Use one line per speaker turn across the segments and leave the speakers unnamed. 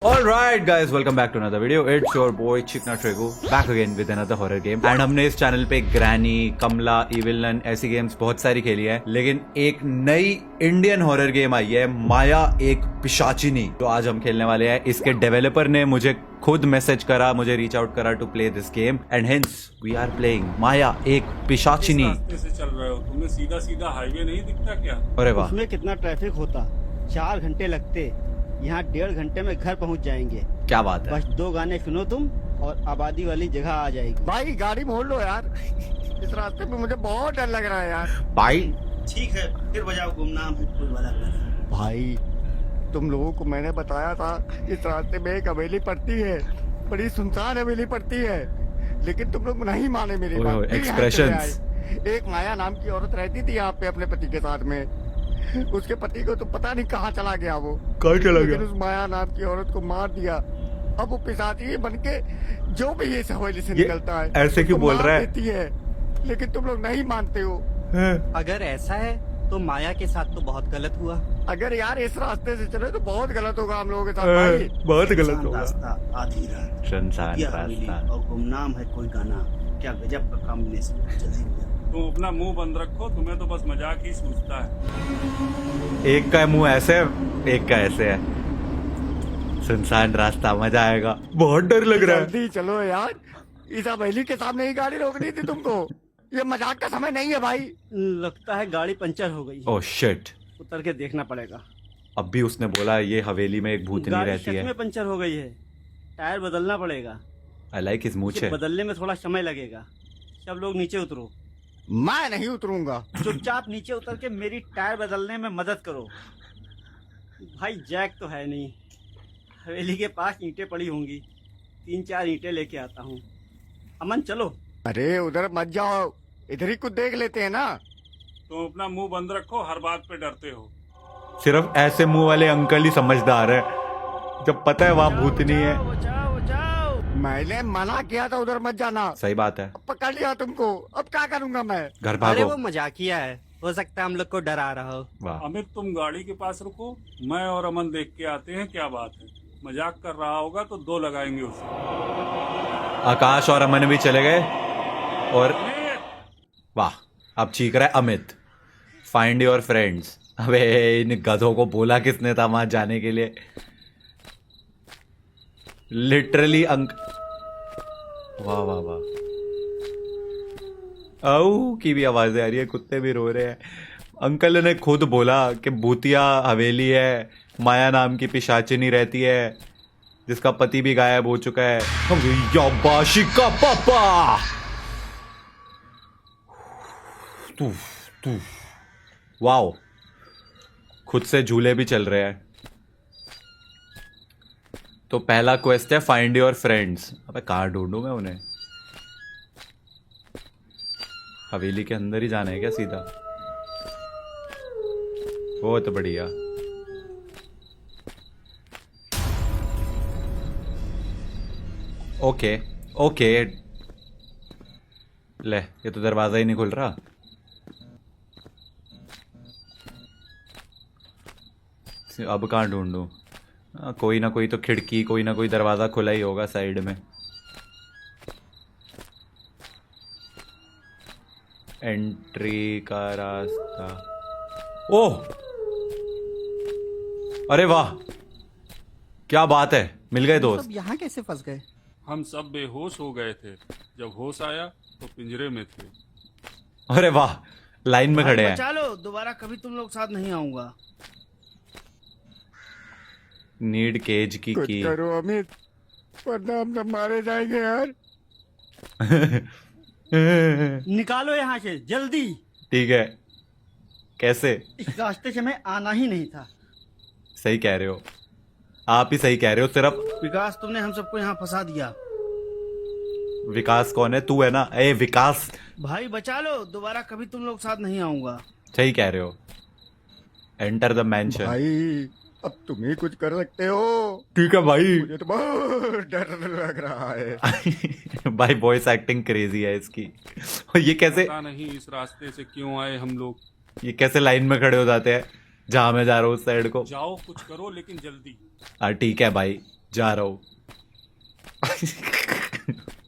Alright guys, welcome back to another video. It's your boy Chikna Tregu back again with another horror game. And हमने इस channel पे granny, कमला, evil none ऐसी games बहुत सारी खेली है, लेकिन एक नई इंडियन हॉरर गेम आई है, माया एक पिशाचिनी, तो आज हम खेलने वाले हैं। इसके डेवलपर ने मुझे खुद मैसेज करा, मुझे रीच आउट करा to play this game and hence we are playing Maya Ek Pishachini.
रास्ते से चल रहे हो, तुम्हें सीधा सीधा हाईवे नहीं दिखता क्या?
अरे वाह,
उसमें कितना ट्रैफिक होता, 4 घंटे लगते, यहाँ 1.5 घंटे में घर पहुँच जाएंगे।
क्या बात है।
बस 2 गाने सुनो तुम और आबादी वाली जगह आ जाएगी।
भाई गाड़ी मोड़ लो यार, इस रास्ते पे मुझे बहुत डर लग रहा है यार।
भाई
ठीक है, फिर बजाओ गुमनाम है कोई वाला गाना।
भाई तुम लोगों को मैंने बताया था इस रास्ते में एक हवेली पड़ती है, बड़ी सुनसान हवेली पड़ती है, लेकिन तुम लोग नहीं माने मेरी
ओए
बात।
ओए,
फिर यहाँ
expressions।
चले आए। एक माया नाम की औरत रहती थी यहाँ पे अपने पति के साथ में। उसके पति को तो पता नहीं कहाँ चला गया वो,
कहाँ चला
लेकिन उस माया नाम की औरत को मार दिया। अब वो पिशाची बन के जो भी इस हवेली से
ये
निकलता है
ऐसे क्यों
उसको
बोल
मार
रहा है?
देती है, लेकिन तुम लोग नहीं मानते हो।
अगर ऐसा है तो माया के साथ तो बहुत गलत हुआ।
अगर यार इस रास्ते से चले तो बहुत गलत होगा हम लोगों के साथ भाई।
बहुत गलत होगा।
रास्ता आधी रात,
शमशान
यह हवेली
रास्ता।
और गुमनाम है कोई गाना, क्या गजब का कॉम्बिनेशन। जल्दी हो जाओ।
तुम अपना मुंह बंद रखो, तुम्हें तो बस मजाक ही सूझता है।
एक का मुंह ऐसे है, एक का ऐसे है। सुनसान रास्ता, मजा आएगा। बहुत डर लग रहा है।
जल्दी चलो यार, इस हवेली के सामने ही गाड़ी रोकनी थी तुमको। ये मजाक का समय नहीं है भाई।
लगता है गाड़ी पंचर हो गई।
ओह शिट,
उतर के देखना पड़ेगा।
अब भी उसने बोला ये हवेली में एक भूतनी
गाड़ी
रहती
सच
है।
में पंचर हो गई है, टायर बदलना पड़ेगा।
आई लाइक हिज मूछे।
बदलने में थोड़ा समय लगेगा। सब लोग नीचे उतरो,
मैं नहीं उतरूंगा।
चुपचाप नीचे उतर के मेरी टायर बदलने में मदद करो। भाई जैक तो है नहीं, हवेली के पास ईंटें पड़ी होंगी, 3-4 ईंटें लेके आता हूँ। अमन चलो।
अरे उधर मत जाओ, इधर ही कुछ देख लेते हैं ना।
तुम अपना मुंह बंद रखो, हर बात पे डरते हो।
सिर्फ ऐसे मुंह वाले अंकल ही समझदार है, जब पता है वहाँ भूतनी है।
बचाओ बचाओ।
मैंने मना किया था उधर मत जाना,
सही बात है।
पकड़ लिया तुमको, अब क्या करूंगा मैं।
घर
अरे वो
भागो।
मजाकिया है, हो सकता है हम लोग को डर आ रहा हो।
वाह,
अमित तुम गाड़ी के पास रुको, मैं और अमन देख के आते हैं क्या बात है। मजाक कर रहा होगा तो 2 लगाएंगे उसे।
आकाश और अमन भी चले गए और
अमित!
वाह, अब चीख रहा है अमित, फाइंड योर फ्रेंड्स। अबे इन गधों को बोला किसने था वहां जाने के लिए? लिटरली वाह वाह वाह, आओ की भी आवाजें आ रही है, कुत्ते भी रो रहे हैं। अंकल ने खुद बोला कि भूतिया हवेली है, माया नाम की पिशाचिनी रहती है, जिसका पति भी गायब हो चुका है। याबाशी का पापा। तू तू वाओ, खुद से झूले भी चल रहे हैं। तो पहला क्वेस्ट है फाइंड योर फ्रेंड्स। अबे कहाँ ढूंढूं मैं उन्हें? हवेली के अंदर ही जाना है क्या सीधा? वो तो बढ़िया। ओके ओके, ले ये तो दरवाजा ही नहीं खुल रहा। अब कहाँ ढूंढूं? कोई ना कोई तो खिड़की, कोई ना कोई दरवाजा खुला ही होगा साइड में। एंट्री का रास्ता। ओह अरे वाह, क्या बात है, मिल गए दोस्त।
सब यहाँ कैसे फंस गए?
हम सब बेहोश हो गए थे, जब होश आया तो पिंजरे में थे।
अरे वाह, लाइन में खड़े हैं।
बचा लो, दोबारा कभी तुम लोग साथ नहीं आऊंगा।
नीड केज की
कुछ
की।
करो अमित, वरना हम सब मारे जाएंगे यार।
निकालो यहाँ से जल्दी।
ठीक है, कैसे?
इस रास्ते से मैं आना ही नहीं था।
सही कह रहे हो, आप ही सही कह रहे हो। सिर्फ
विकास, तुमने हम सबको यहाँ फंसा दिया।
विकास कौन है? तू है ना? ए विकास,
भाई बचा लो, दोबारा कभी तुम लोग साथ नहीं आऊंगा।
सही कह रहे हो। Enter the mention.
भाई अब तुम ही कुछ कर सकते हो।
ठीक है भाई।
मुझे तो बहुत डर लग रहा है।
भाई वॉइस एक्टिंग क्रेजी है इसकी। और ये कैसे,
पता नहीं इस रास्ते से क्यों आए हम लोग।
ये कैसे लाइन में खड़े हो जाते हैं? जहां मैं जा रहा हूँ उस साइड को।
जाओ कुछ करो, लेकिन जल्दी।
हाँ ठीक है भाई, जा रहा हूं।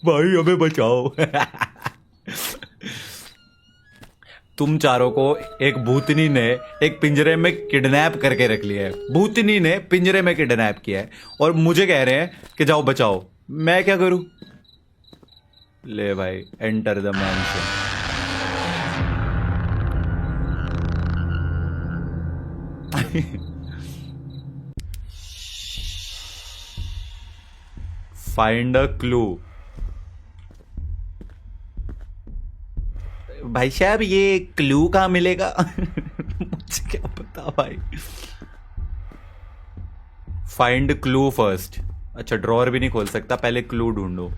भाई हमें बचाओ। तुम चारों को एक भूतनी ने एक पिंजरे में किडनैप करके रख लिया है। भूतनी ने पिंजरे में किडनैप किया है और मुझे कह रहे हैं कि जाओ बचाओ। मैं क्या करूं? ले भाई, enter the mention. Find a clue. भाई साहब ये क्लू कहाँ मिलेगा? मुझे क्या पता भाई। Find clue first. अच्छा, ड्रॉअर भी नहीं खोल सकता, पहले क्लू ढूंढो।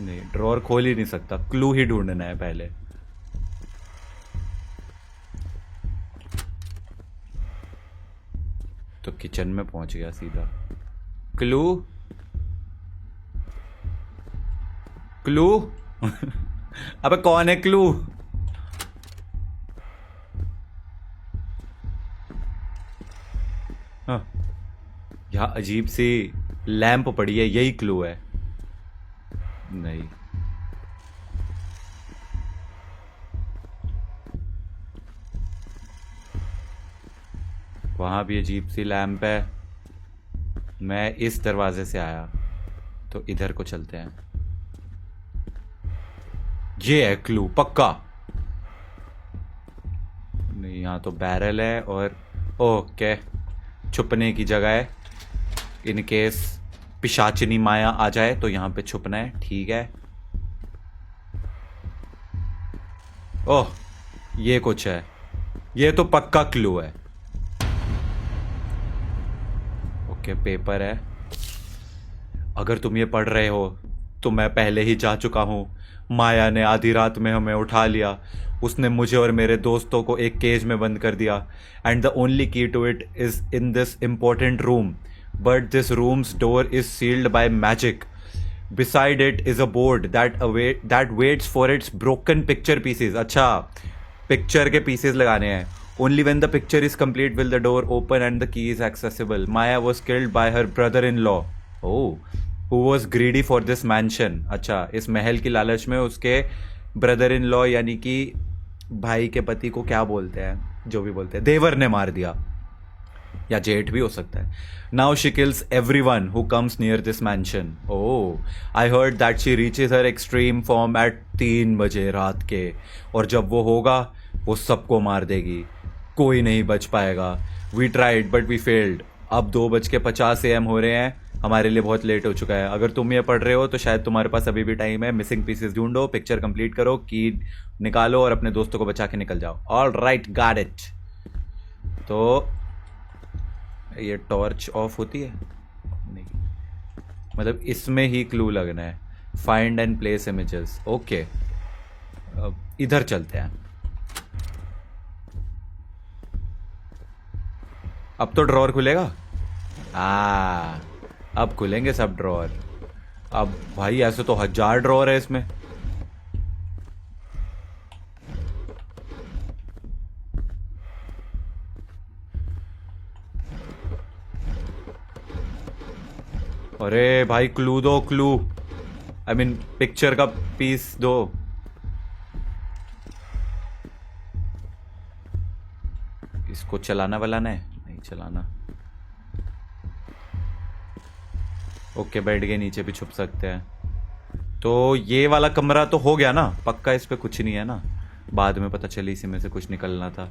नहीं, ड्रॉअर खोल ही नहीं सकता, क्लू ही ढूंढना है पहले। तो किचन में पहुंच गया सीधा। Clue clue. अबे कौन है क्लू? हाँ, यहां अजीब सी लैंप पड़ी है, यही क्लू है। नहीं, वहां भी अजीब सी लैंप है। मैं इस दरवाजे से आया तो इधर को चलते हैं। ये है क्लू पक्का। नहीं, यहां तो बैरल है और ओके, छुपने की जगह है। इन केस पिशाचिनी माया आ जाए तो यहां पे छुपना है। ठीक है। ओह, ये कुछ है, ये तो पक्का क्लू है। ओके, पेपर है। अगर तुम ये पढ़ रहे हो तो मैं पहले ही जा चुका हूं। माया ने आधी रात में हमें उठा लिया। उसने मुझे और मेरे दोस्तों को एक केज में बंद कर दिया। And the only key to it is in this important room, but this room's door is sealed by magic. Beside it is a board that waits for its broken picture pieces. अच्छा, picture के pieces लगाने हैं. Only when the picture is complete will the door open and the key is accessible. Maya was killed by her brother-in-law. Oh, who was greedy for this mansion. अच्छा, इस महल की लालच में उसके brother-in-law यानी कि भाई के पति को क्या बोलते हैं, जो भी बोलते हैं, देवर ने मार दिया, या जेठ भी हो सकता है. Now she kills everyone who comes near this mansion. Oh, I heard that she reaches her extreme form at 3 बजे रात के, और जब वो होगा वो सबको मार देगी, कोई नहीं बच पाएगा. We tried but we failed. अब 2:50 AM हो रहे हैं, हमारे लिए बहुत लेट हो चुका है. अगर तुम ये पढ़ रहे हो तो शायद तुम्हारे पास अभी भी टाइम है. मिसिंग पीसेस ढूंढो, पिक्चर कंप्लीट करो, की निकालो और अपने दोस्तों को बचा के निकल जाओ. All right, got it. तो ये टॉर्च ऑफ होती है नहीं, मतलब इसमें ही क्लू लगना है. Find and place images. Okay, इधर चलते हैं. अब तो ड्रॉअर खुलेगा. अब खुलेंगे सब ड्रॉअर. अब भाई ऐसे तो 1000 ड्रॉअर है इसमें. अरे भाई क्लू दो, क्लू, आई मीन पिक्चर का पीस दो. इसको चलाना वालाना है, नहीं चलाना. ओके, बैठ गए, नीचे भी छुप सकते हैं. तो ये वाला कमरा तो हो गया ना पक्का, इस पे कुछ नहीं है ना. बाद में पता चली इसी में से कुछ निकलना था.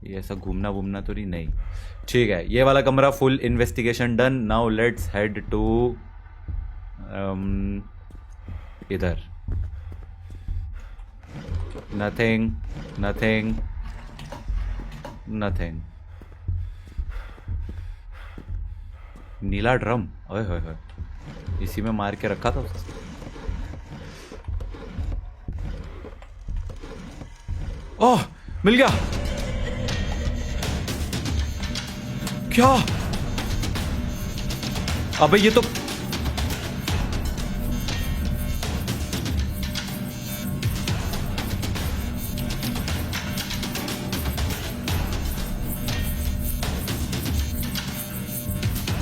ये ऐसा घूमना वूमना तो नहीं. ठीक है, ये वाला कमरा full investigation done. Now let's head to इधर. Nothing nothing nothing. नीला ड्रम, ओए होए होए, इसी में मार के रखा था उसने. ओह, मिल गया. क्या? अबे ये तो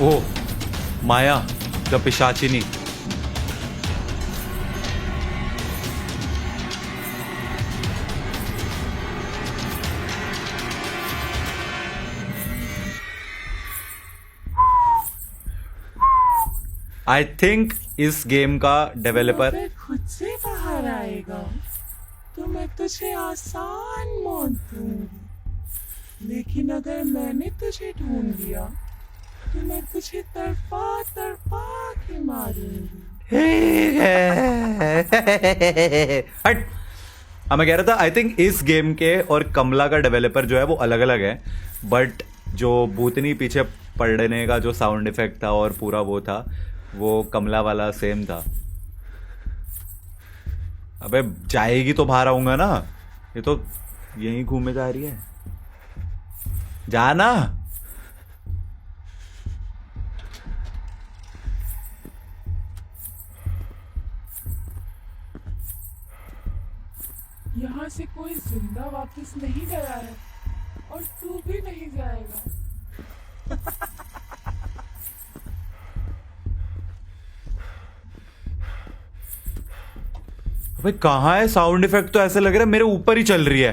ओह, माया द पिशाचिनी। आई थिंक इस गेम का डेवलपर
वो खुद से बाहर आएगा तो मैं तुझे आसान मौत दूंगी, लेकिन अगर मैंने तुझे ढूंढ लिया तो मैं तुझे तड़पा तड़पा के मारूंगी।
हट। हाँ, मैं कह रहा था आई थिंक इस गेम के और कमला का डेवलपर जो है वो अलग अलग है, बट जो भूतनी पीछे पड़ने का जो साउंड इफेक्ट था और पूरा वो था, वो कमला वाला सेम था। अबे जाएगी तो बाहर आऊंगा ना, ये तो यहीं घूमे जा रही है, जाना।
यहाँ से कोई जिंदा वापस नहीं गया है और तू भी नहीं जाएगा।
भाई कहाँ है साउंड इफेक्ट? तो ऐसे लग रहा है मेरे ऊपर ही चल रही है।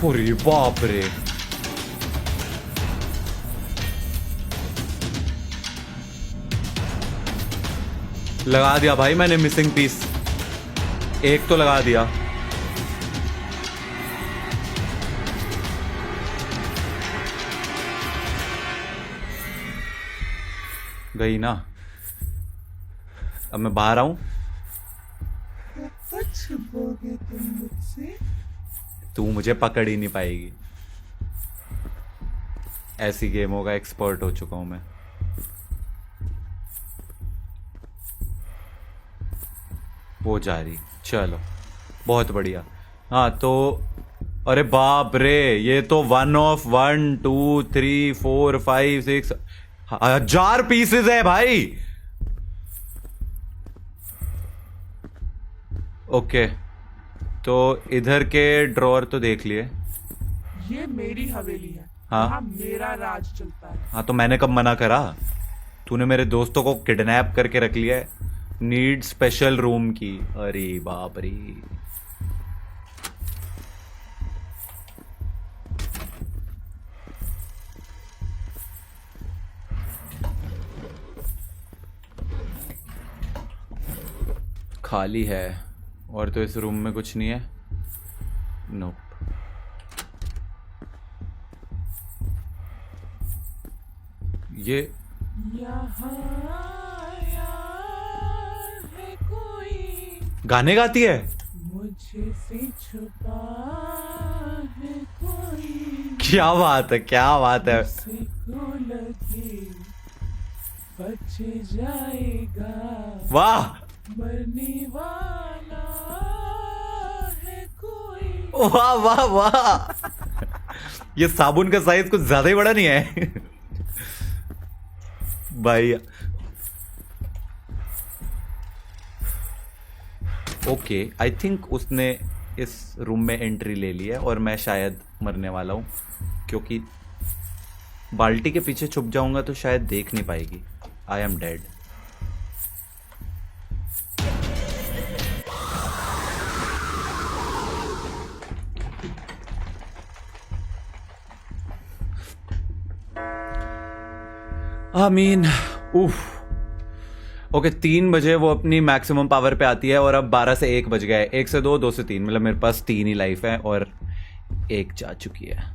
अरे बाप रे, लगा दिया भाई मैंने मिसिंग पीस, एक तो लगा दिया। गई ना, अब मैं बाहर आऊं?
कब तक छुपोगे तुम मुझसे?
तू मुझे पकड़ ही नहीं पाएगी। ऐसी गेमों का एक्सपर्ट हो चुका हूं मैं। वो जा रही, चलो बहुत बढ़िया। हाँ तो अरे बाप रे, ये तो 1 of 1 2 3 4 5 6 1000 पीसेस है भाई। ओके, तो इधर के ड्रॉअर तो देख लिए।
ये मेरी हवेली है,
हाँ।
यहाँ मेरा राज चलता है।
हाँ तो मैंने कब मना करा? तूने मेरे दोस्तों को किडनैप करके रख लिया है। नीड स्पेशल रूम की। अरे बाप रे, खाली है और तो इस रूम में कुछ नहीं है। नोप। ये
यहाँ है कोई
गाने गाती है।
मुझे से छुपा है कोई,
क्या बात है, क्या बात है।
उसे को लगे बच जाएगा,
वाह
मरने वाला है कोई।
वाह वाह वाह। ये साबुन का साइज कुछ ज्यादा ही बड़ा नहीं है भाई। ओके, आई थिंक उसने इस रूम में एंट्री ले ली है और मैं शायद मरने वाला हूं, क्योंकि बाल्टी के पीछे छुप जाऊंगा तो शायद देख नहीं पाएगी। आई एम डेड। आमीन। उफ। ओके, 3 बजे वो अपनी मैक्सिमम पावर पे आती है और अब 12 से 1 बज गया है। 1 से 2, 2 से 3, मतलब मेरे पास 3 ही लाइफ है और 1 जा चुकी है।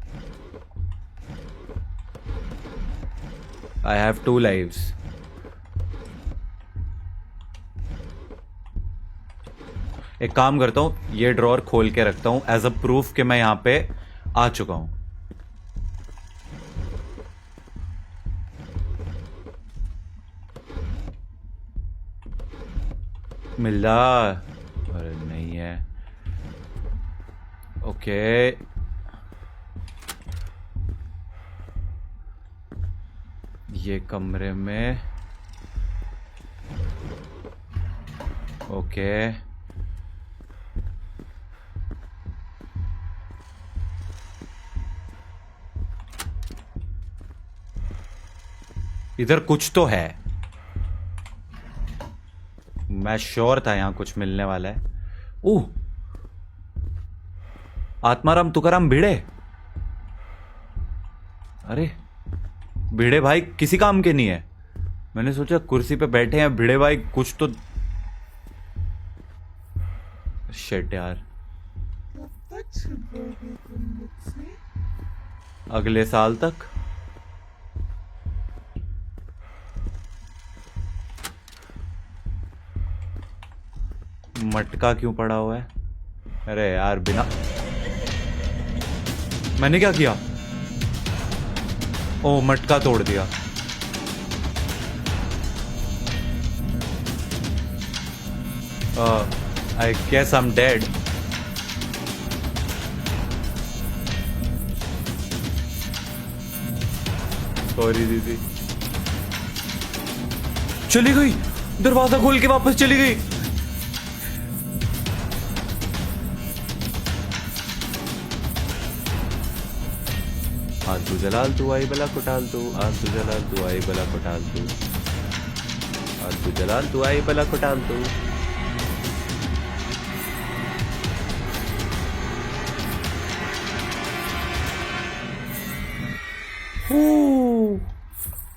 I have 2 lives. एक काम करता हूं, ये ड्रॉअर खोल के रखता हूं एज अ प्रूफ कि मैं यहां पे आ चुका हूं। मिल जा। अरे नहीं है। ओके, ये कमरे में। ओके, इधर कुछ तो है, मैं श्योर था यहां कुछ मिलने वाला है। ओह, आत्माराम तुकाराम भिड़े। अरे भिड़े भाई किसी काम के नहीं है। मैंने सोचा कुर्सी पे बैठे हैं भिड़े भाई, कुछ तो। शिट यार,
कब तक छिपोगे तुम मुझसे?
अगले साल तक। मटका क्यों पड़ा हुआ है? अरे यार बिना, मैंने क्या किया? ओ, मटका तोड़ दिया। I guess I am dead. Sorry दीदी। चली गई, दरवाजा खोल के वापस चली गई। आलतू जलाल तू आई बला कुटाल तू, आलतू जलाल तू आई बला कुटाल तू, आलतू जलाल तू आई बला कुटाल तू।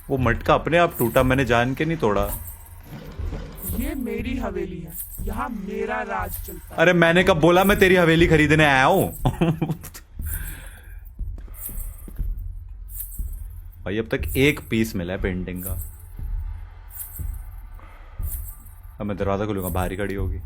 वो मटका अपने आप टूटा, मैंने जान के नहीं तोड़ा।
ये मेरी हवेली है, यहाँ मेरा राज चलता है।
अरे मैंने कब बोला मैं तेरी हवेली खरीदने आया हूं? भाई अब तक एक पीस मिला है पेंटिंग का। अब मैं दरवाजा खोलूंगा, बाहर ही खड़ी होगी।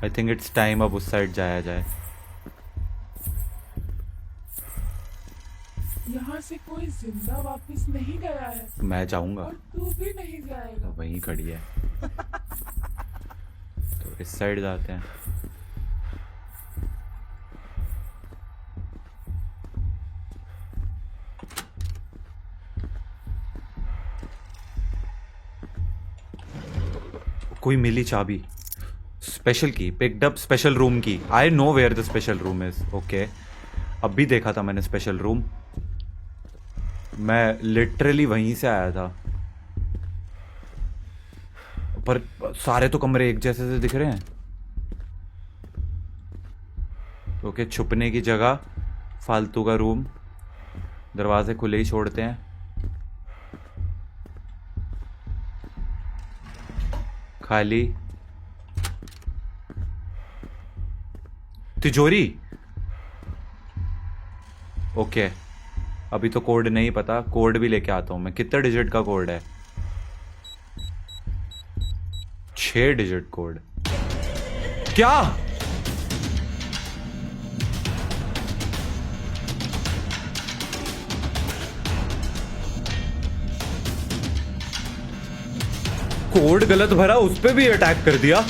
आई थिंक इट्स टाइम अब उस साइड जाया जाए।
यहाँ से कोई जिंदा वापस नहीं गया है
मैं जाऊंगा,
और तू भी नहीं जाएगा।
वहीं खड़ी है। तो इस साइड जाते हैं। कोई मिली चाबी, स्पेशल की, पिक्ड अप स्पेशल रूम की। I know where the special room is. Okay, अब भी देखा था मैंने स्पेशल रूम, मैं लिटरली वहीं से आया था। पर सारे तो कमरे एक जैसे से दिख रहे हैं। ओके, छुपने की जगह, फालतू का रूम, दरवाजे खुले ही छोड़ते हैं। खाली तिजोरी। ओके, अभी तो कोड नहीं पता, कोड भी लेके आता हूं मैं। कितने डिजिट का कोड है? 6 डिजिट कोड। क्या? कोड गलत भरा, उस पे भी अटैक कर दिया।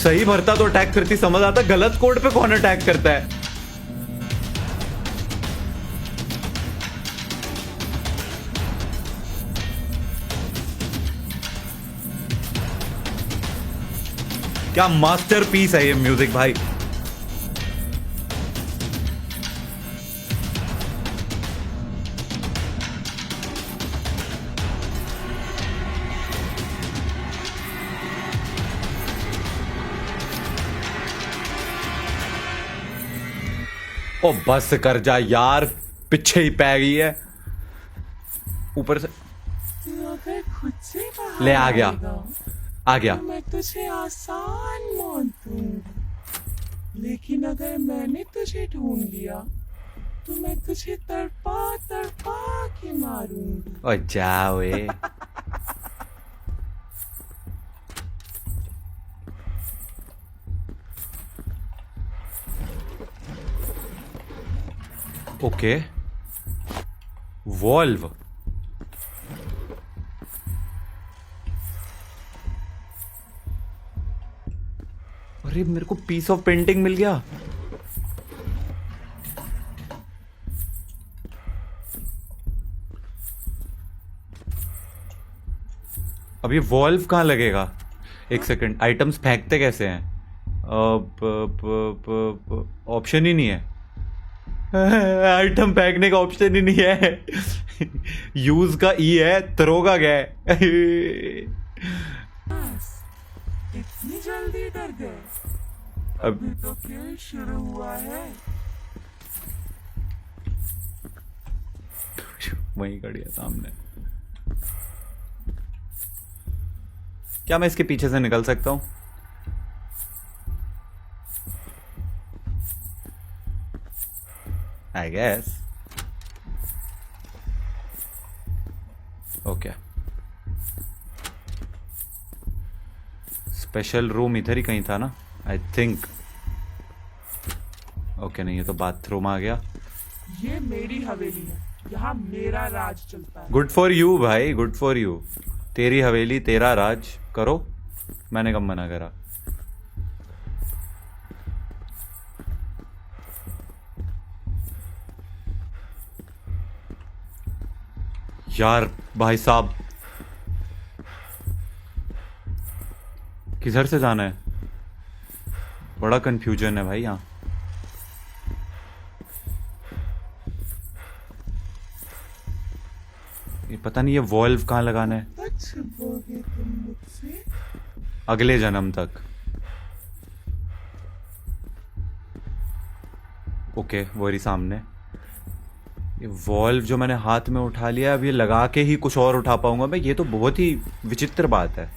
सही भरता तो अटैक करती, समझ आता। गलत कोड पे कौन अटैक करता है? क्या मास्टरपीस है ये म्यूजिक भाई। ओ बस कर जा यार, पीछे ही पै गई है ऊपर से।
तू अगर खुद से बाहर
ले, आ गया,
आएगा,
आ गया।
तो मैं तुझे आसान मान दूंगी, लेकिन अगर मैंने तुझे ढूंढ लिया तो मैं तुझे तड़पा तड़पा के मारूंगी।
ओ जाओ ए। Okay, valve. अरे मेरे को पीस ऑफ पेंटिंग मिल गया। अब ये वॉल्व कहां लगेगा? एक सेकंड, आइटम्स फेंकते कैसे हैं? ऑप्शन ही नहीं है। आइटम फेंकने का ऑप्शन ही नहीं है। यूज का ई है, थ्रो का क्या है?
इतनी जल्दी डर गए?
अब
अभी तो खेल शुरू हुआ है।
वहीं खड़ी है सामने। क्या मैं इसके पीछे से निकल सकता हूं? I guess. Okay, special room इधर ही कहीं था ना, आई थिंक। ओके, नहीं, ये तो बाथरूम आ गया।
ये मेरी हवेली है, यहाँ मेरा राज चलता है।
गुड फॉर यू भाई, गुड फॉर यू। तेरी हवेली, तेरा राज, करो, मैंने कब मना करा। यार भाई साहब, किधर से जाना है? बड़ा कंफ्यूजन है भाई यहाँ। ये पता नहीं ये वॉल्व कहाँ लगाना है।
तक छिपोगे तुम मुझसे?
अगले जन्म तक। ओके, वो रही सामने। ये वॉल्व जो मैंने हाथ में उठा लिया, अब ये लगा के ही कुछ और उठा पाऊंगा मैं? ये तो बहुत ही विचित्र बात है।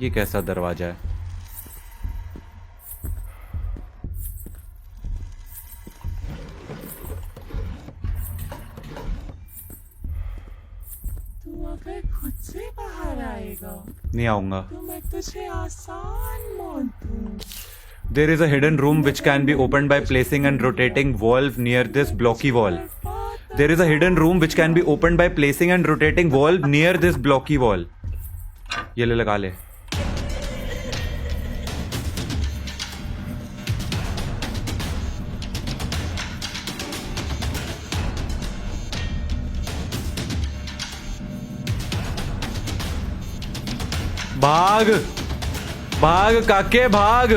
ये कैसा दरवाजा है?
तू अगर खुद से बाहर आएगा
नहीं आऊंगा।
तो मैं तुझे आसान मौत दूंगी।
There is a hidden room which can be opened by placing and rotating valve near this blocky wall. There is a hidden room which can be opened by placing and rotating valve near this blocky wall. ये ले, लगा ले। भाग भाग काके, भाग।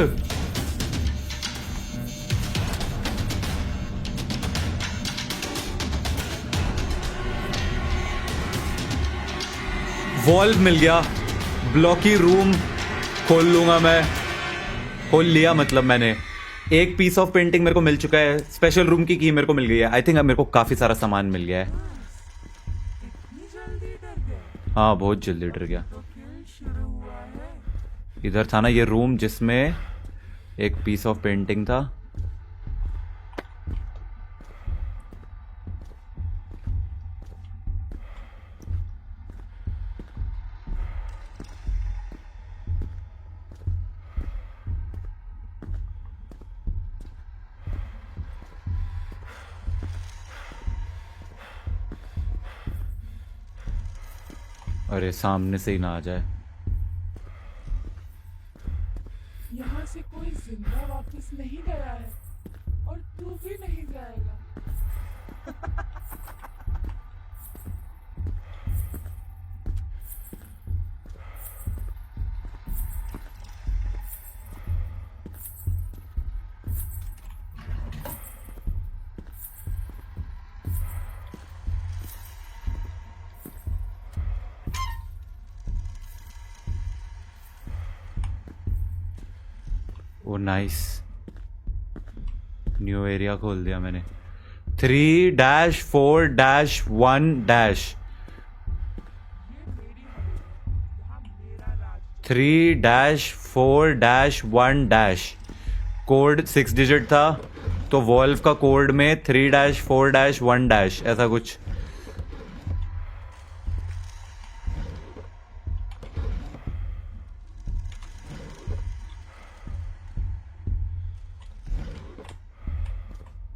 Valve मिल गया, blocky room खोल लूंगा मैं। खोल लिया, मतलब मैंने। एक पीस ऑफ पेंटिंग मेरे को मिल चुका है, स्पेशल रूम की मेरे को मिल गई है। आई थिंक अब मेरे को काफी सारा सामान मिल गया है।
इतनी जल्दी डर गए?
हाँ, बहुत जल्दी डर गया।
तो खेल शुरू हुआ है।
इधर था ना ये रूम जिसमें एक पीस ऑफ पेंटिंग था। अरे सामने से ही ना आ जाए।
यहाँ से कोई जिंदा वापस नहीं गया है और तू भी नहीं जाएगा।
ओ नाइस, न्यू एरिया खोल दिया मैंने। 3-4-1-। 3-4-1-। कोड 6 डिजिट था, तो वॉल्व का कोड में 3-4-1- ऐसा कुछ।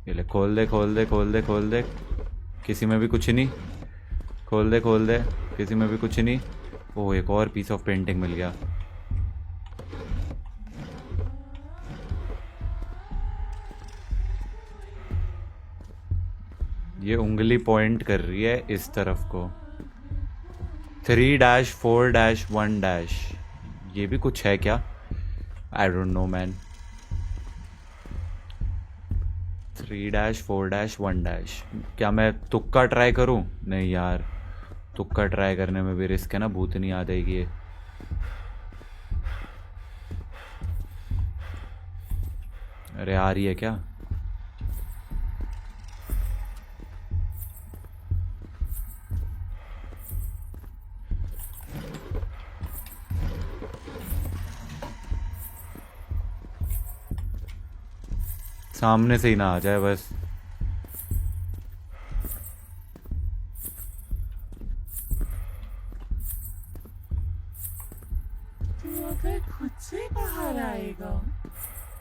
ये ले, खोल दे खोल दे खोल दे खोल दे। किसी में भी कुछ नहीं। खोल दे खोल दे, किसी में भी कुछ नहीं। ओह, एक और पीस ऑफ पेंटिंग मिल गया। ये उंगली पॉइंट कर रही है इस तरफ को। 3-4-1-, ये भी कुछ है क्या? I don't know man. 3-4-1-, क्या मैं तुक्का ट्राई करूं? नहीं यार, तुक्का ट्राई करने में भी रिस्क है ना, भूतनी आ जाएगी ये। अरे आ रही है क्या? सामने से ही ना आ जाए बस।
तू अगर खुद से बाहर आएगा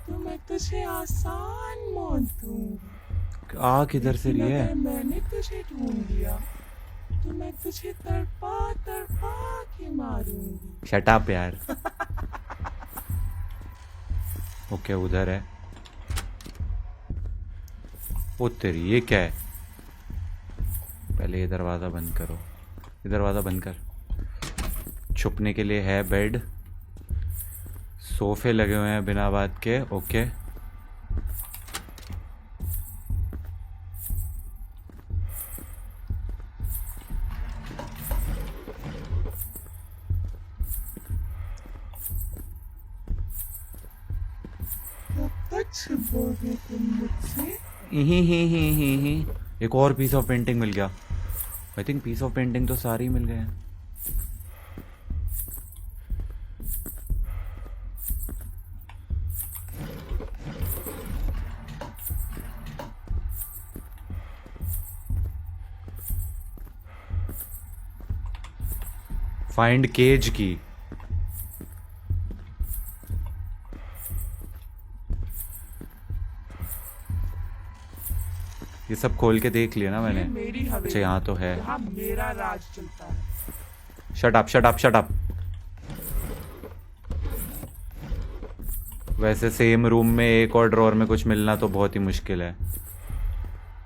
तो मैं तुझे आसान मौत दूंगी।
आ किधर से रही
लेकिन
है?
अगर मैंने तुझे ढूंढ लिया तो मैं तुझे तड़पा तड़पा के मारूंगी।
शट अप यार। ओके उधर है। ओ तेरी, ये क्या है? पहले ये दरवाज़ा बंद करो। ये दरवाज़ा बंद कर। छुपने के लिए है बेड, सोफे लगे हुए हैं बिना बात के। ओके
कब तक छिपोगे तुम मुझसे?
ही। एक और पीस ऑफ पेंटिंग मिल गया। I think piece of painting तो सारे ही मिल गए हैं। फाइंड केज की। ये सब खोल के देख लिया ना
ये
मैंने।
मेरी हवेली।
अच्छा यहाँ तो है।
यहाँ मेरा राज चलता है।
Shut up shut up shut up. वैसे सेम रूम में एक और ड्रॉर में कुछ मिलना तो बहुत ही मुश्किल है।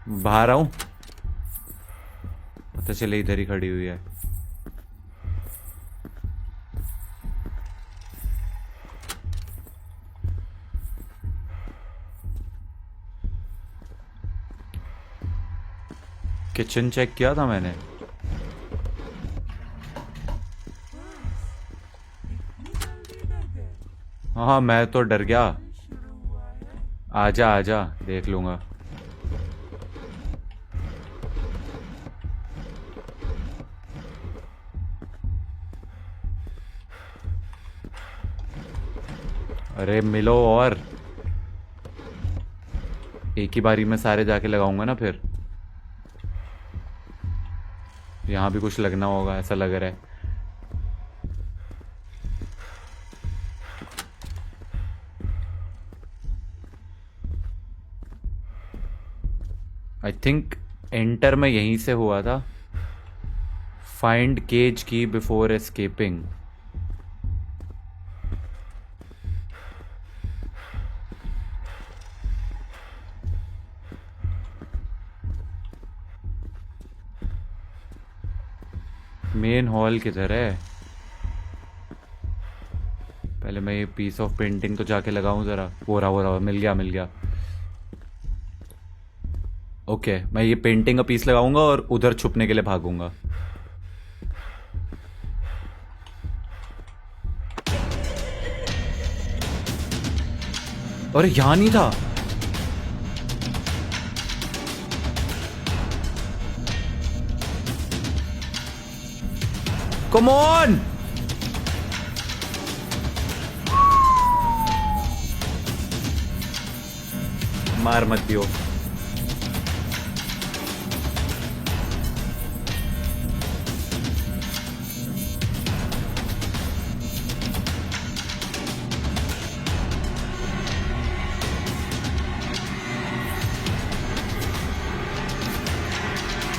बाहर आऊं? पता चले इधर ही खड़ी हुई है। किचन चेक किया था मैंने। हाँ मैं तो डर गया। आजा आजा, देख लूंगा। अरे मिलो, और एक ही बारी में सारे जाके लगाऊंगा ना फिर। यहाँ भी कुछ लगना होगा ऐसा लग रहा है। आई थिंक एंटर में यहीं से हुआ था। फाइंड केज की बिफोर एस्केपिंग। मेन हॉल किधर है? पहले मैं ये पीस ऑफ पेंटिंग तो जाके लगाऊं जरा। हो रहा मिल गया। ओके मैं ये पेंटिंग का पीस लगाऊंगा और उधर छुपने के लिए भागूंगा। अरे यहां नहीं था। Come on. मार मत दियो।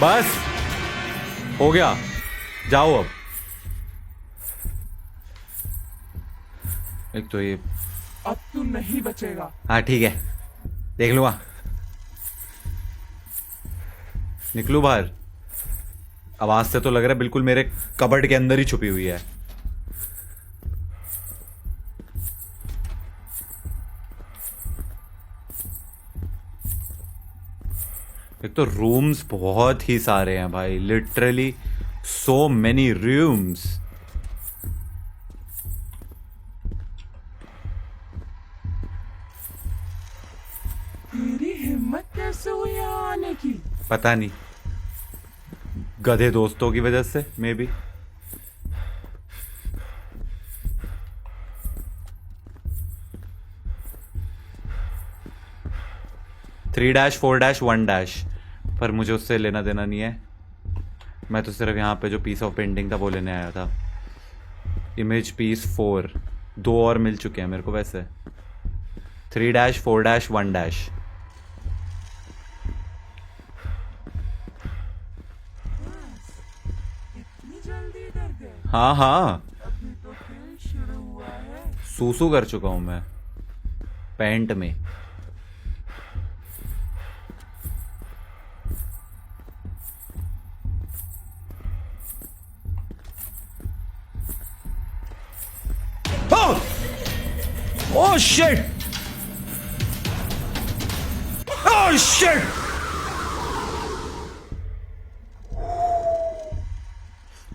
बस हो गया, जाओ अब। एक तो ये,
अब तू नहीं बचेगा।
हाँ ठीक है, देख लूंगा। निकलूं बाहर? आवाज से तो लग रहा है बिल्कुल मेरे कबर्ड के अंदर ही छुपी हुई है। एक तो रूम्स बहुत ही सारे हैं भाई, लिटरली सो मेनी रूम्स।
तेरी हिम्मत कैसे हुई यहाँ आने की?
पता नहीं, गधे दोस्तों की वजह से may be. Three dash 4 dash 1 dash, पर मुझे उससे लेना देना नहीं है। मैं तो सिर्फ यहाँ पे जो पीस ऑफ पेंटिंग था वो लेने आया था। इमेज पीस 4, 2 और मिल चुके हैं मेरे को वैसे। 3 डैश 4 डैश 1 डैश।
इतनी जल्दी कर गए?
हाँ हाँ,
अभी तो खेल शुरू हुआ है।
सूसू कर चुका हूँ मैं पैंट में। Oh shit! Oh shit!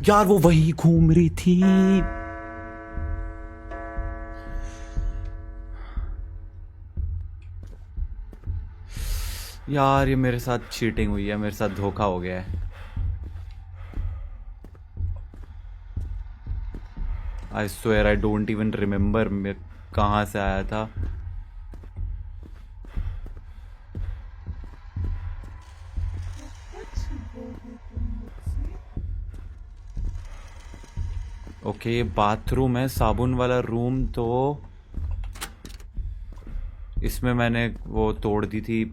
यार वो वही घूम रही थी। यार ये मेरे साथ चीटिंग हुई है, मेरे साथ धोखा हो गया है। I swear I don't even remember मैं कहाँ से आया था। ओके, ये बाथरूम है, साबुन वाला रूम तो इसमें मैंने वो तोड़ दी थी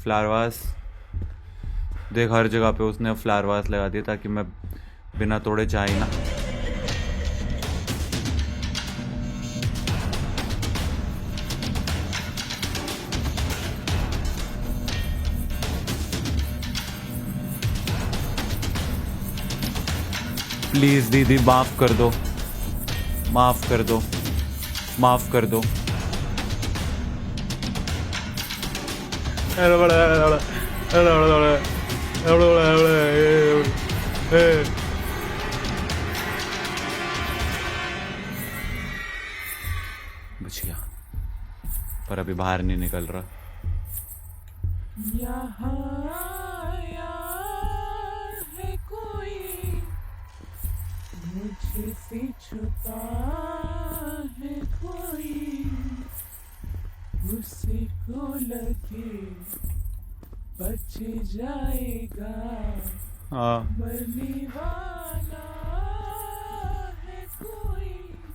फ्लावर वास। देख हर जगह पे उसने फ्लावर वास लगा दिया ताकि मैं बिना तोड़े जा ही ना। प्लीज दीदी माफ कर दो, माफ कर दो, माफ कर दो। बच गया, पर अभी बाहर नहीं निकल रहा।
यहाँ आया है कोई, मुझे से छुपा है कोई, उसे को लगे बच जाएगा,
हाँ
मरने वाला है कोई।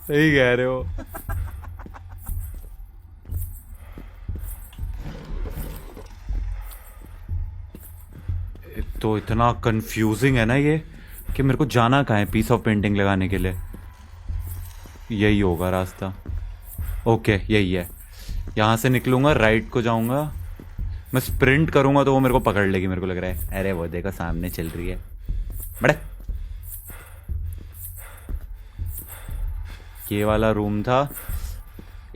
सही कह रहे हो। तो इतना कंफ्यूजिंग है ना ये कि मेरे को जाना कहाँ है पीस ऑफ पेंटिंग लगाने के लिए। यही होगा रास्ता। ओके यही है, यहाँ से निकलूंगा, राइट को जाऊंगा, मैं स्प्रिंट करूंगा तो वो मेरे को पकड़ लेगी मेरे को लग रहा है। अरे वो देखो सामने चल रही है, बड़े। ये वाला रूम था,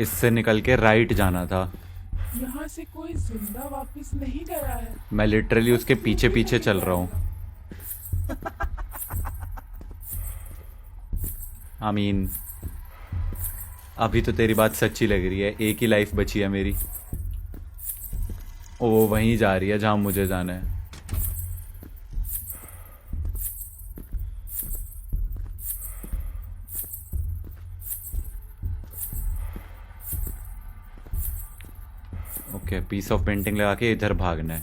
इससे निकल के राइट जाना था।
यहाँ से कोई जिंदा वापस नहीं गया है।
मैं लिटरली उसके पीछे पीछे चल रहा हूँ। आमीन, अभी तो तेरी बात सच्ची लग रही है। एक ही लाइफ बची है मेरी, वो वहीं जा रही है जहां मुझे जाना है। ओके, पीस ऑफ पेंटिंग लगा के इधर भागना है,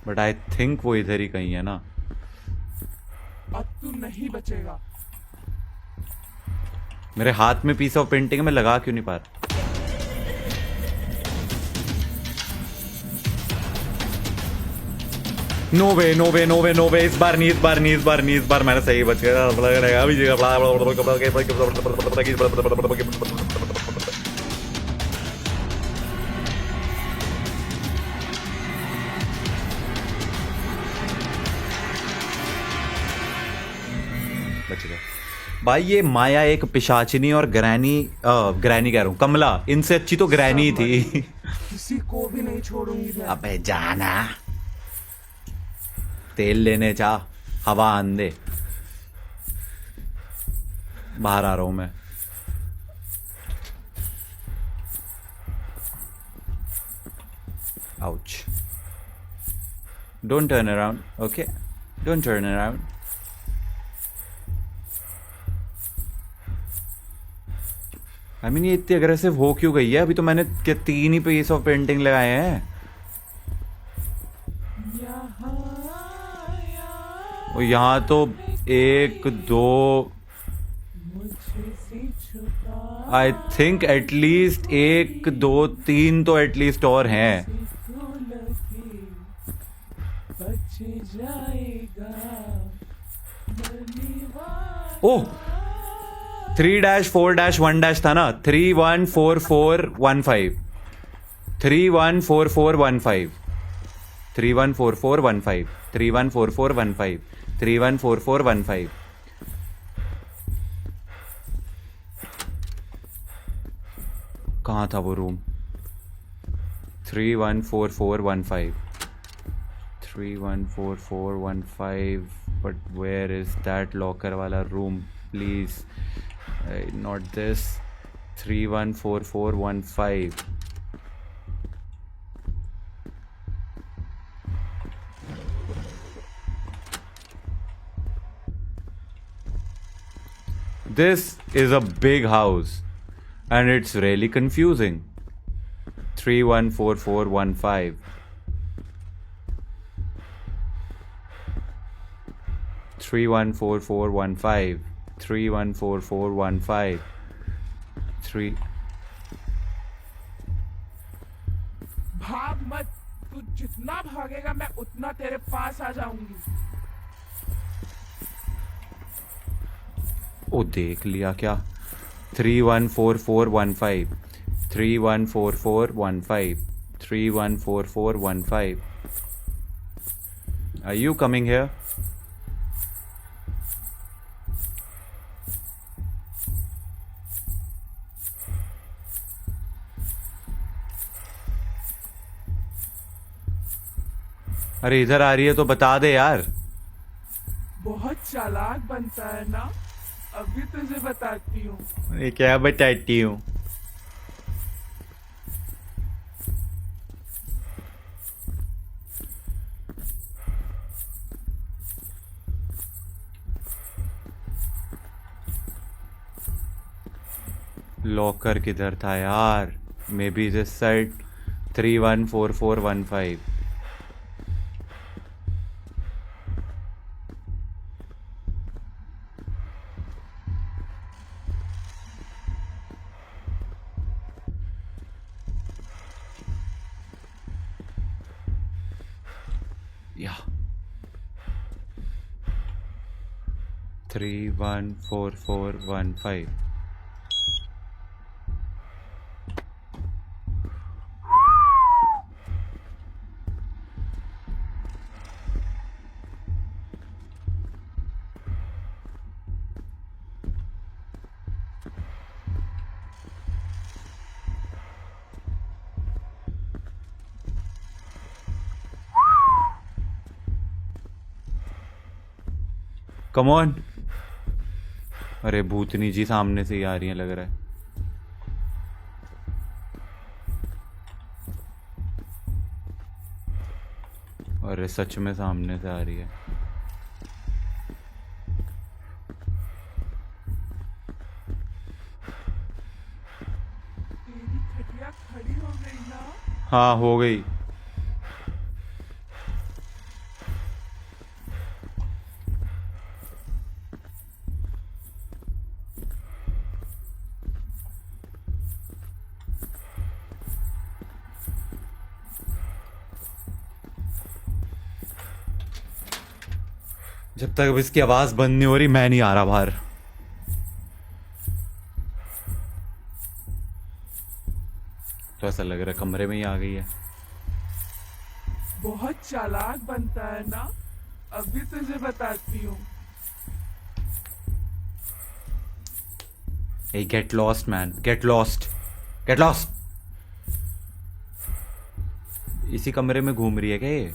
बट आई थिंक वो इधर ही कहीं है ना।
अब तू नहीं बचेगा।
मेरे हाथ में पीस ऑफ पेंटिंग है, मैं लगा क्यों नहीं पा रहा? नो वे नो वे नो वे नो वे, इस बार नहीं, इस बार नहीं, इस बार नहीं, इस बार मैंने सही बच गया। बच गए भाई। ये माया एक पिशाचिनी और ग्रैनी ग्रैनी कह रहा हूँ, कमला, इनसे अच्छी तो ग्रैनी थी।
किसी को भी नहीं छोड़ूंगी मैं।
अबे जाना, तेल लेने जा, हवा आन दे। बाहर आ रहा हूं मैं। Ouch. Don't turn around, okay, don't turn around. I mean ये इतनी अग्रेसिव हो क्यों गई है? अभी तो मैंने 3 ही पीस ऑफ पेंटिंग लगाए हैं। और यहाँ तो 1 2 आई थिंक एटलीस्ट 1 2 3 तो एटलीस्ट और हैं। ओह 3-4-1- था ना। 314415 314415 314415 314415 314415। कहाँ था वो room? 314415 314415। But where is that locker वाला room? Please not this. 314415। This is a big house and it's really confusing. 314415 314415 314415 3।
भाग मत, तू जितना भागेगा मैं उतना तेरे पास आ जाऊंगी।
ओ देख लिया क्या? 314415 314415 314415। Are you coming here? अरे इधर आ रही है तो बता दे यार।
बहुत चालाक बनता है ना, अभी तुझे बताती हूँ।
ये क्या बताती हूँ? लॉकर किधर था यार? May be this side. 314415। Yeah. 314415। Come on. अरे भूतनी जी सामने से ही आ रही है लग रहा है। अरे सच में सामने से आ रही है।
तेरी खटिया खड़ी हो गई ना?
हाँ हो गई। जब तक अब इसकी आवाज बंद नहीं हो रही मैं नहीं आ रहा बाहर। तो ऐसा लग रहा है कमरे में ही आ गई है।
बहुत चालाक बनता है ना, अभी तुझे बताती हूँ।
Hey, get lost, man. Get lost. Get lost. इसी कमरे में घूम रही है क्या ये?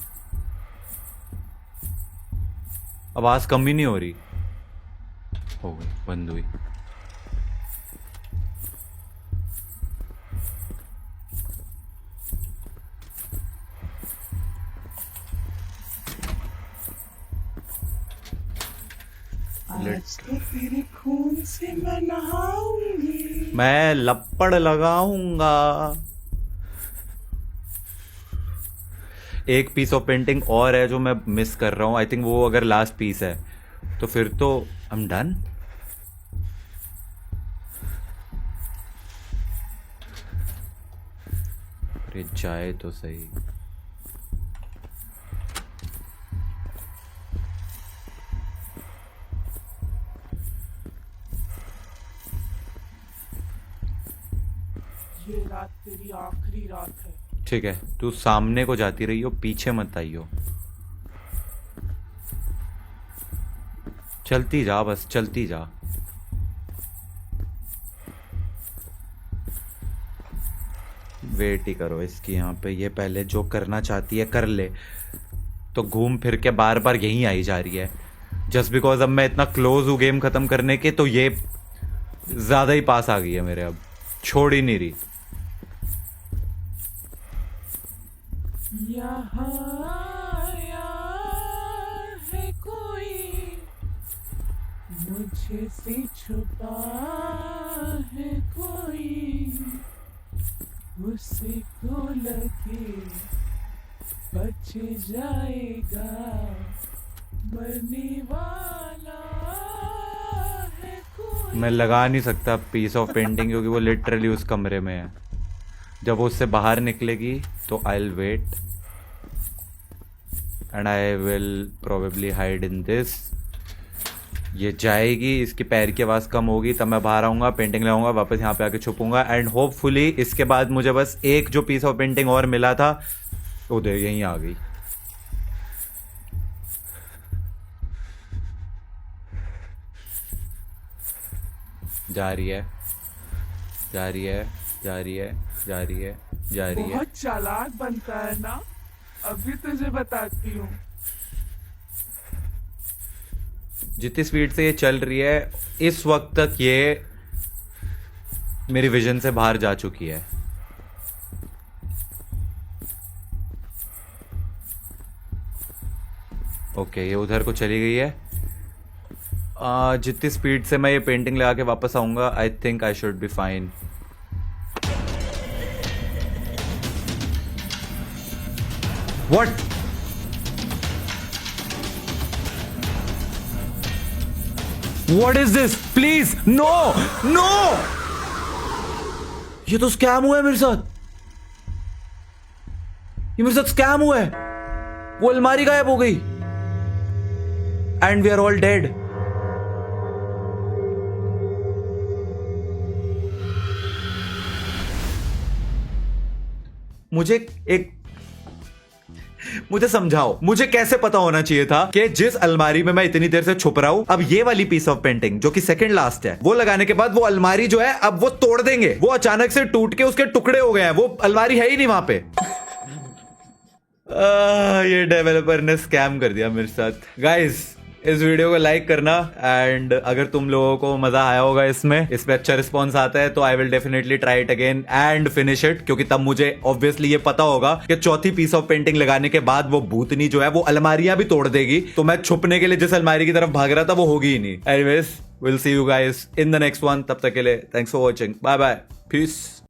आवाज कम भी नहीं हो रही. हो गई, बंद हुई.
आज तो तेरे खून से मैं नहाऊंगी।
मैं लपड़ लगाऊंगा. एक पीस ऑफ पेंटिंग और है जो मैं मिस कर रहा हूं. आई थिंक वो अगर लास्ट पीस है तो फिर तो आई एम डन. अरे जाए तो सही.
ये रात तेरी आखिरी रात है।
ठीक है, तू सामने को जाती रही हो, पीछे मत आइयो. चलती जा, बस चलती जा. वेट ही करो इसकी यहाँ पे. ये पहले जो करना चाहती है कर ले. तो घूम फिर के बार बार यहीं आई जा रही है. जस्ट बिकॉज अब मैं इतना क्लोज हूँ गेम खत्म करने के, तो ये ज्यादा ही पास आ गई है मेरे. अब छोड़ ही नहीं रही.
यहाँ है कोई मुझे से छुपा है कोई, उसे को लगे बच जाएगा, मरने वाला है कोई.
मैं लगा नहीं सकता पीस ऑफ पेंटिंग क्योंकि वो लिटरली उस कमरे में है. जब वो उससे बाहर निकलेगी तो I will wait and I will probably hide in this. ये जाएगी, इसके पैर की आवाज़ कम होगी, तब मैं बाहर आऊँगा, पेंटिंग लगाऊंगा, वापस यहाँ पे आके छुपूंगा. एंड होपफुली इसके बाद मुझे बस एक जो पीस ऑफ पेंटिंग और मिला था वो दे यहीं आ गई. जा रही है, जा रही है, जा रही है, जा रही है, जा रही है.
बहुत चालाक बनता है ना, अभी तुझे बताती हूँ.
जितनी स्पीड से ये चल रही है इस वक्त तक ये मेरी विजन से बाहर जा चुकी है. ओके, ये उधर को चली गई है. जितनी स्पीड से मैं ये पेंटिंग लगा के वापस आऊंगा I think I should be fine. What? What is this? Please, no, no! ये तो स्कैम हुआ है मेरे साथ. ये मेरे साथ स्कैम हुआ है. वो अलमारी गायब हो गई. And we are all dead. मुझे समझाओ, मुझे कैसे पता होना चाहिए था कि जिस अलमारी में मैं इतनी देर से छुप रहा हूं, अब ये वाली पीस ऑफ पेंटिंग जो कि सेकंड लास्ट है, वो लगाने के बाद वो अलमारी जो है अब वो तोड़ देंगे. वो अचानक से टूट के उसके टुकड़े हो गए हैं. वो अलमारी है ही नहीं वहां पे. ये डेवलपर ने स्कैम कर दिया मेरे साथ. गाइस, इस वीडियो को लाइक करना. एंड अगर तुम लोगों को मजा आया होगा इस पे अच्छा रिस्पॉन्स आता है तो I will definitely try it again and finish it. क्योंकि तब मुझे ऑब्वियसली ये पता होगा कि चौथी पीस ऑफ पेंटिंग लगाने के बाद वो भूतनी जो है वो अलमारियां भी तोड़ देगी. तो मैं छुपने के लिए जिस अलमारी की तरफ भाग रहा था वो होगी ही नहीं. Anyways, will see you guys in the next one. तब तक के लिए thanks for watching. Bye bye. Piece.